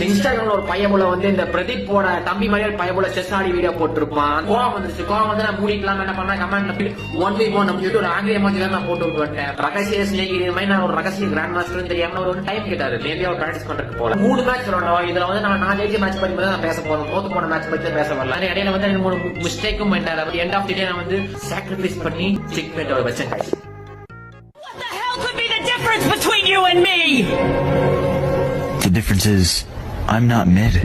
இன்ஸ்டாகிராம்ல ஒரு பையன் வந்து இந்த பிரதீப்போட தம்பி மாதிரி பையன் செஸ் ஆடி வீடியோ போட்டிருப்பான். கோவம் வந்துருச்சு. கோவம் வந்து நான் மூடிக்கலாம் என்ன பண்ண கமெண்ட் 1v1 நம்ம சொல்லிட்டு ஒரு ஆங்கில மாதிரி நான் போட்டு விட்டுட்டேன். ரகசிய ஸ்னேக் இது மாதிரி நான் ஒரு ரகசிய கிராண்ட் மாஸ்டர் தெரியாம ஒரு டைம் கேட்டாரு. நேர்லயே ஒரு பிராக்டிஸ் பண்றதுக்கு போல 3 மேட்ச் விளையாடுவோம். இதுல வந்து நான் ஜெயிச்ச மேட்ச் பத்தி தான் நான் பேச போறேன். தோத்து போன மேட்ச் பத்தி பேச வரல. இடையில வந்து 3 மிஸ்டேக்கும் பண்ணிட்டாரு. எண்ட் ஆஃப் தி டே நான் வந்து சாக்ரிஃபைஸ் பண்ணி செக் பேட்டோட வச்சேன். What the hell could be the difference between you and me? The difference is I'm not mid.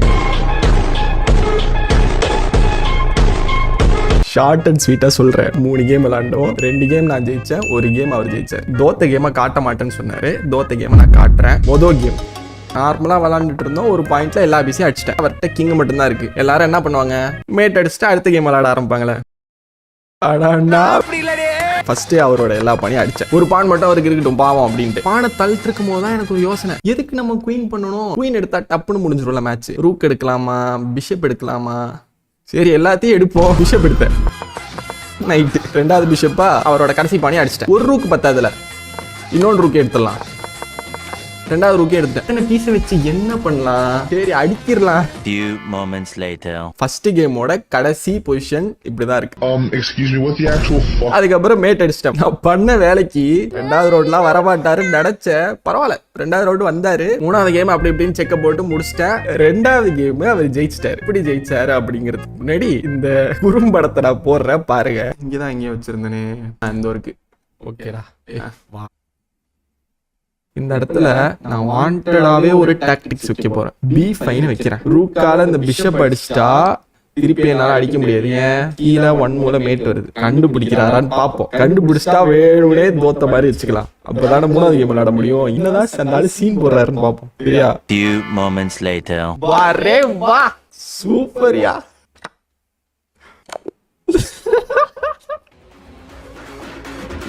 Short and ஸ்வீட்டா சொல்றேன். 3 கேம் விளையாண்டோம். 2 கேம் நான் ஜெயிச்சேன், 1 கேம் அவர் ஜெயிச்சார். தோத்த கேமை காட்ட மாட்டேன்னு சொன்னாரு. தோத்த கேமை நான் காட்டுறேன். மொதல் கேம் நார்மலா விளாண்டுட்டு இருந்தோம். ஒரு பாயிண்ட்ல எல்லா பிஸியும் அடிச்சிட்டேன். அவர்கிட்ட கிங் மட்டும் தான் இருக்கு. எல்லாரும் என்ன பண்ணுவாங்க, மேட் அடிச்சுட்டு அடுத்த கேம் விளையாட ஆரம்பிப்பாங்களே. ஃபர்ஸ்ட் அவரோட எல்லா பணியும் அடிச்சேன். ஒரு பான் மட்டும் அவருக்கு இருக்கட்டும் பாவம் அப்படின்ட்டு பானை தள்ளிட்டு இருக்கும் போதுதான் எனக்கு ஒரு யோசனை, எதுக்கு நம்ம குயின் பண்ணணும்? குயின் எடுத்தா டப்புன்னு முடிஞ்சிடும்ல மேட்ச். ரூக் எடுக்கலாமா, பிஷப் எடுக்கலாமா? சரி எல்லாத்தையும் எடுப்போம். பிஷப் எடுத்தேன். நைட்டு 2வது பிஷப்பா அவரோட கடைசி பணியை அடிச்சிட்டேன். ஒரு ரூக் பத்தாதுல, இன்னொன்று ரூக் எடுத்துடலாம். 2வது ரூக்கே எடுத்துட்டேன். பீஸை வச்சு என்ன பண்ணலாம், சரி அடிக்கிடலாம். Few moments later. ஃபர்ஸ்ட் கேமோட கடைசி பொசிஷன் இப்படிதான் இருக்கு. Excuse me, what the actual fuck? அதுக்கப்புறம் மேட் அடிச்சிட்டேன். நான் பண்ண வேலைக்கு 2வது ரவுண்ட்லாம் வரமாட்டாருன்னு நினைச்சேன். பரவாயில்ல, 2வது ரவுண்ட் வந்தாரு. 3வது கேம் அப்படி இப்படின்னு செக்க போட்டு முடிச்சிட்டேன். 2வது கேம் அவர் ஜெயிச்சிட்டாரு. எப்படி ஜெயிச்சாரு அப்படிங்கிறதுக்கு முன்னாடி இந்த குறும்படத்தை நான் போடுறேன் பாருங்க. இங்கதான் இங்கே வச்சிருந்தேனே, இந்த இருக்கு. ஓகேடா, வா. இந்த இடத்துல நான் வாண்டடாவே ஒரு டாக்டிக்ஸ் வைக்க போறேன். B5 வைக்கிறேன். ரூக்கால இந்த பிஷப் அடிச்சிட்டா திருப்பி என்னால அடிக்க முடியாது. ஏன், கீழே 1 மூல மேட் வருது. கண்டுபிடிக்கிறாரான்னு பாப்போம். கண்டுபிடிச்சிட்டா வேணுனே தோத்த மாதிரி வச்சுக்கலாம். அப்பதானே 3வது கேம் விளையாட முடியும். என்னதான் அந்த சீன் போடுறாருன்னு பாப்போம். சரியா? Few moments later. வாரே வா, சூப்பர்யா.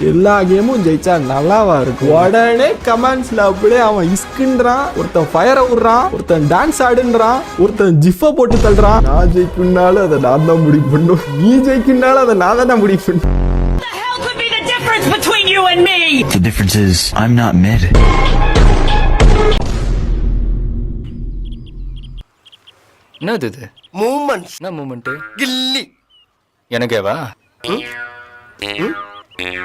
எல்லா கேமும் ஜெயிச்சா நல்லாவா இருக்கும். உடனே கமெண்ட்ஸ்ல அப்படியே அவன் இஸ்குன்றான், ஒருத்தன் ஃபயரை விடுறான், ஒருத்தன் டான்ஸ் ஆடுன்றான், ஒருத்தன் ஜிஃப போட்டு தள்ளுறான். நான் ஜெயிக்குன்னாலும் அதை நான் தான் முடிவு பண்ணும், நீ ஜெயிக்குன்னாலும் அதை நான் தான் முடிவு பண்ணும். What the hell could be the difference between you and me? The difference is I'm not mid. என்னது இது? மூமெண்ட்ஸ். என்ன மூமெண்ட்? கில்லி. எனக்கேவா?